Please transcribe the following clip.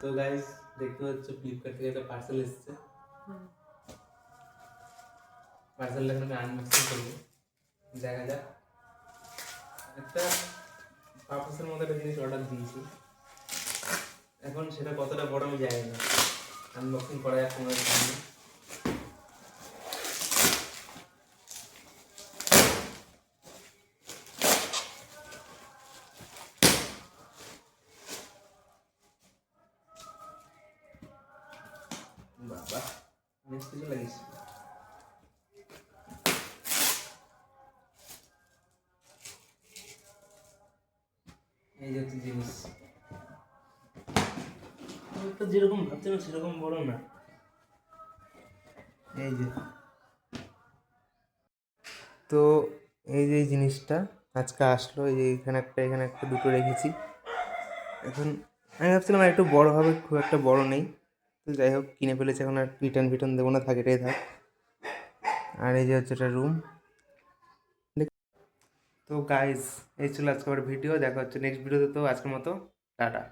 তো গাইস দেখতে পাচ্ছ ফ্লিপকার্ট থেকে একটা পার্সেল এসেছে। পার্সেলটা আমি আনবক্সিং করবো, দেখা যাক। একটা পার্সেলের মধ্যে একটা জিনিস অর্ডার দিয়েছি, এখন সেটা কতটা বড় আমি জানি না। আনবক্সিং করা যাক তোমাদের সামনে। বাবা অনেক কিছু লাগিয়েছি। এই যে জিনিস তো যেরকম ভাবছিলাম সেরকম বড় না। এই যে তো এই যে জিনিসটা আজকে আসলো, এই যে এখানে একটা দুটো রেখেছি। এখন আমি ভাবছিলাম আর একটু বড় হবে, খুব একটা বড় নেই। তো যাই হোক, কিনে ফেলেছে, এখন আর রিটার্ন দেবো না, থাকে এটাই থাক। আর এই যে হচ্ছে একটা রুম। তো গাইজ এই ছিল আজকে আমার ভিডিও, দেখা হচ্ছে নেক্সট ভিডিওতে। তো আজকের মতো টাটা।